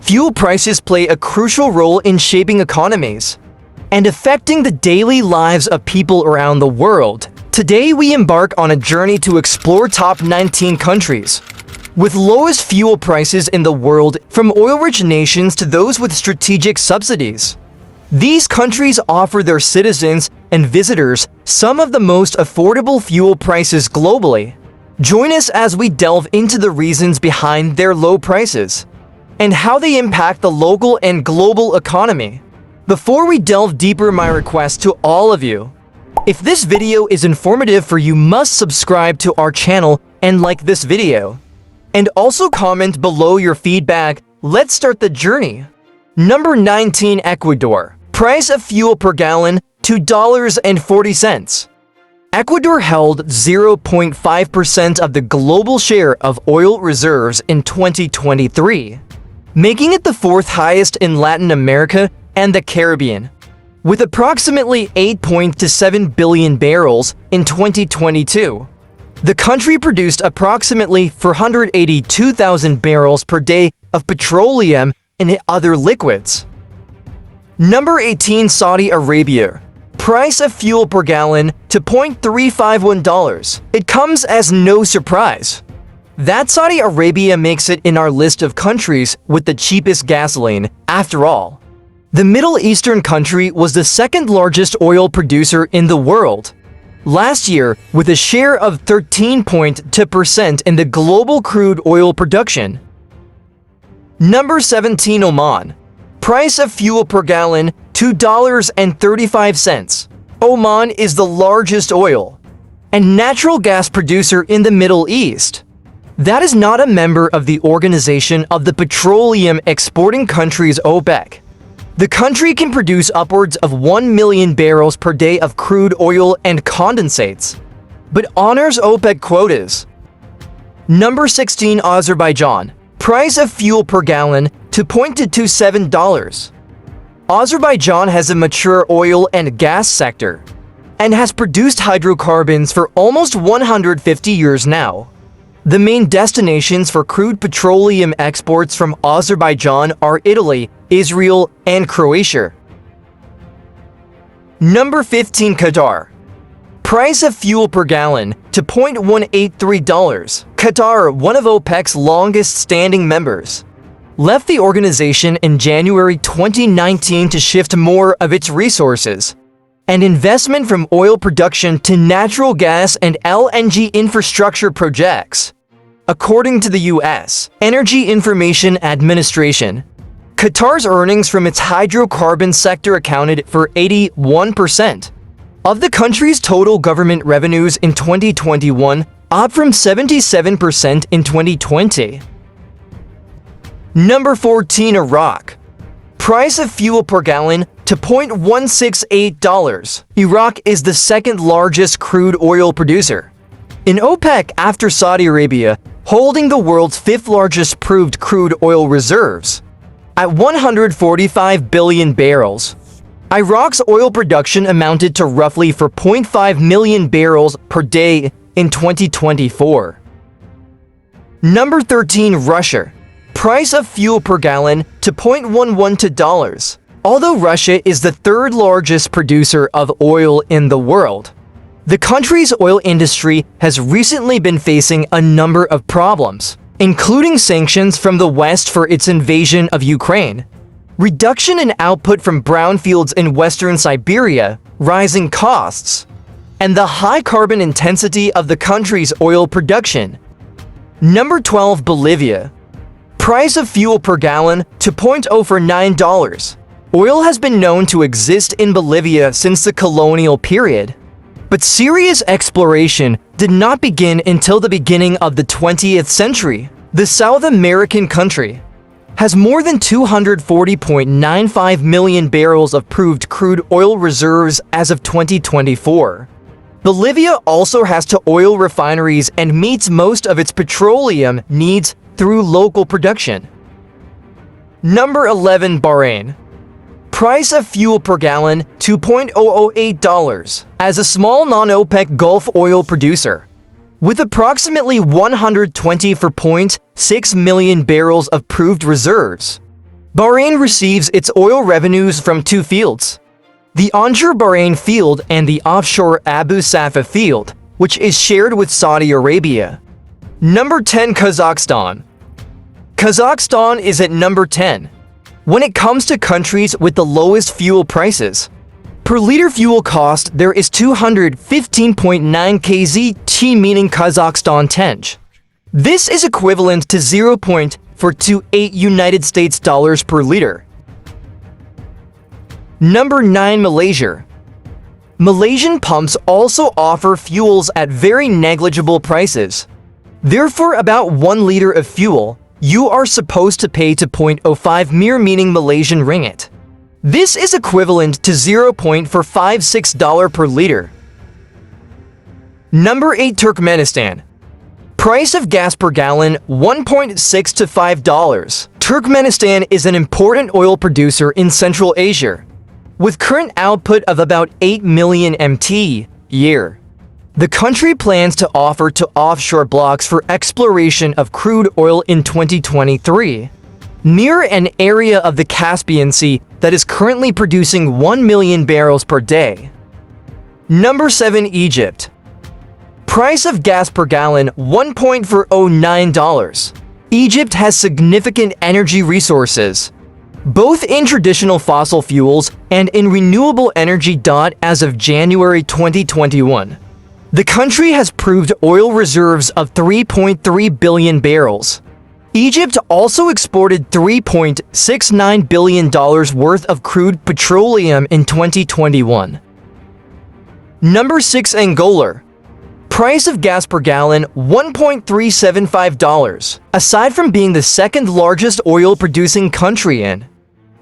Fuel prices play a crucial role in shaping economies and affecting the daily lives of people around the world. Today, we embark on a journey to explore top 19 countries with lowest fuel prices in the world, from oil-rich nations to those with strategic subsidies. These countries offer their citizens and visitors some of the most affordable fuel prices globally. Join us as we delve into the reasons behind their low prices and how they impact the local and global economy. Before we delve deeper, my request to all of you: if this video is informative for you, must subscribe to our channel and like this video. And also comment below your feedback. Let's start the journey. Number 19. Ecuador. Price of fuel per gallon, $2.40. Ecuador held 0.5% of the global share of oil reserves in 2023, making it the fourth highest in Latin America and the Caribbean, with approximately 8.7 billion barrels in 2022. The country produced approximately 482,000 barrels per day of petroleum and other liquids. Number 18. Saudi Arabia. Price of fuel per gallon to $0.351. It comes as no surprise that Saudi Arabia makes it in our list of countries with the cheapest gasoline. After all, the Middle Eastern country was the second largest oil producer in the world last year, with a share of 13.2% in the global crude oil production. Number 17. Oman. Price of fuel per gallon, $2.35. Oman is the largest oil and natural gas producer in the Middle East that is not a member of the Organization of the Petroleum Exporting Countries, OPEC. The country can produce upwards of 1 million barrels per day of crude oil and condensates, but honors OPEC quotas. Number 16. Azerbaijan. Price of fuel per gallon to $0.27. Azerbaijan has a mature oil and gas sector and has produced hydrocarbons for almost 150 years now. The main destinations for crude petroleum exports from Azerbaijan are Italy, Israel, and Croatia. Number 15. Qatar. Price of fuel per gallon to $0.183. Qatar, one of OPEC's longest-standing members, left the organization in January 2019 to shift more of its resources and investment from oil production to natural gas and LNG infrastructure projects. According to the U.S. Energy Information Administration, Qatar's earnings from its hydrocarbon sector accounted for 81% of the country's total government revenues in 2021, up from 77% in 2020. Number 14. Iraq. Price of fuel per gallon to $0.168. Iraq is the second largest crude oil producer in OPEC after Saudi Arabia, holding the world's fifth largest proved crude oil reserves at 145 billion barrels. Iraq's oil production amounted to roughly 4.5 million barrels per day in 2024. Number 13. Russia. Price of fuel per gallon to $0.112. Although Russia is the third largest producer of oil in the world, the country's oil industry has recently been facing a number of problems, including sanctions from the West for its invasion of Ukraine, reduction in output from brownfields in Western Siberia, rising costs, and the high carbon intensity of the country's oil production. Number 12. Bolivia. Price of fuel per gallon to $0.049. Oil has been known to exist in Bolivia since the colonial period, but serious exploration did not begin until the beginning of the 20th century. The South American country has more than 240.95 million barrels of proved crude oil reserves as of 2024. Bolivia also has two oil refineries and meets most of its petroleum needs through local production. Number 11. Bahrain. Price of fuel per gallon, $2.008. As a small non-OPEC Gulf oil producer, with approximately 124.6 million barrels of proved reserves, Bahrain receives its oil revenues from two fields: the onshore Bahrain field and the offshore Abu Safa field, which is shared with Saudi Arabia. Number 10. Kazakhstan. Kazakhstan is at number 10 when it comes to countries with the lowest fuel prices. Per liter fuel cost, there is 215.9 kZT, meaning Kazakhstan tenge. This is equivalent to 0.428 United States dollars per liter. Number 9. Malaysia. Malaysian pumps also offer fuels at very negligible prices. Therefore, about 1 liter of fuel, you are supposed to pay to 0.05 mir, meaning Malaysian ringgit. This is equivalent to $0.456 per liter. Number 8. Turkmenistan. Price of gas per gallon, $1.6 to $5. Turkmenistan is an important oil producer in Central Asia, with current output of about 8 million mt year. The country plans to offer to offshore blocks for exploration of crude oil in 2023, near an area of the Caspian Sea that is currently producing 1 million barrels per day. Number 7. Egypt. Price of gas per gallon, $1.409. Egypt has significant energy resources, both in traditional fossil fuels and in renewable energy. As of January 2021, the country has proved oil reserves of 3.3 billion barrels. Egypt also exported $3.69 billion worth of crude petroleum in 2021. Number 6. Angola. Price of gas per gallon, $1.375. Aside from being the second largest oil-producing country in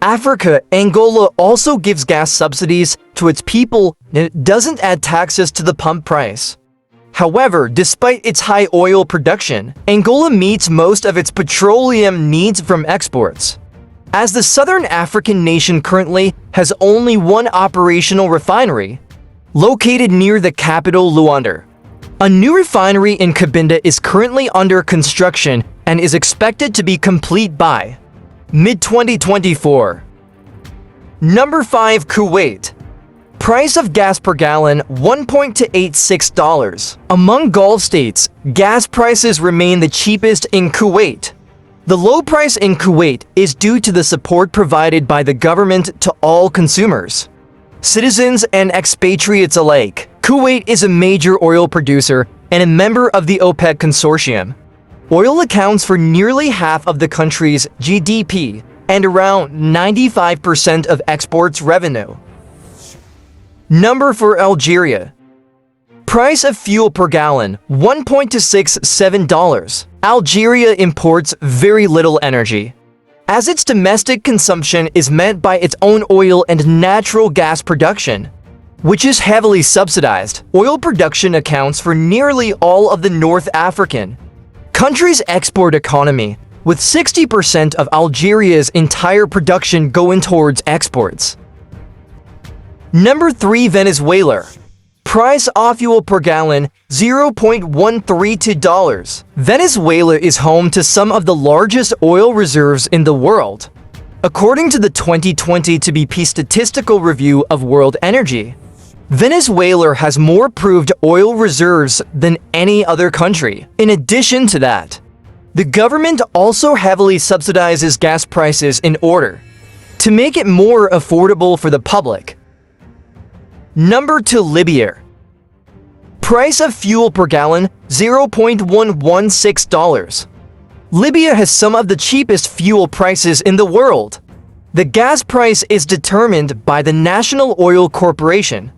Africa, Angola also gives gas subsidies to its people and it doesn't add taxes to the pump price. However, despite its high oil production, Angola meets most of its petroleum needs from exports. As the southern African nation currently has only one operational refinery, located near the capital Luanda. A new refinery in Cabinda is currently under construction and is expected to be complete by mid-2024. Number 5. Kuwait. Price of gas per gallon, $1.86. Among Gulf states, gas prices remain the cheapest in Kuwait. The low price in Kuwait is due to the support provided by the government to all consumers, citizens and expatriates alike. Kuwait is a major oil producer and a member of the OPEC consortium. Oil accounts for nearly half of the country's GDP and around 95% of exports revenue. Number 4. Algeria. Price of fuel per gallon, $1.67. Algeria imports very little energy, as its domestic consumption is met by its own oil and natural gas production, which is heavily subsidized. Oil production accounts for nearly all of the North African country's export economy, with 60% of Algeria's entire production going towards exports. Number 3. Venezuela. Price of fuel per gallon, $0.132. Venezuela is home to some of the largest oil reserves in the world, according to the 2020 TBP Statistical Review of World Energy. Venezuela has more proved oil reserves than any other country. In addition to that, the government also heavily subsidizes gas prices in order to make it more affordable for the public. Number 2. Libya. Price of fuel per gallon, $0.116. Libya has some of the cheapest fuel prices in the world. The gas price is determined by the National Oil Corporation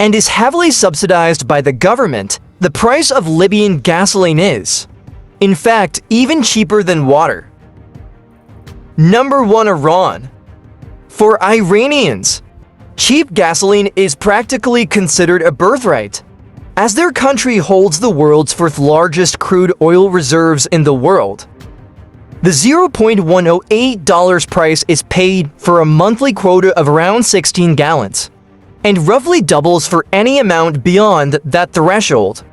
and is heavily subsidized by the government. The price of Libyan gasoline is, in fact, even cheaper than water. Number 1. Iran. For Iranians, cheap gasoline is practically considered a birthright, as their country holds the world's fourth largest crude oil reserves in the world. The $0.108 price is paid for a monthly quota of around 16 gallons, and roughly doubles for any amount beyond that threshold.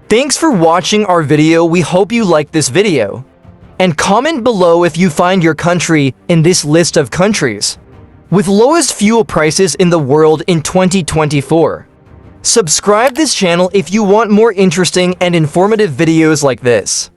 Thanks for watching our video. We hope you liked this video. And comment below if you find your country in this list of countries with lowest fuel prices in the world in 2024. Subscribe this channel if you want more interesting and informative videos like this.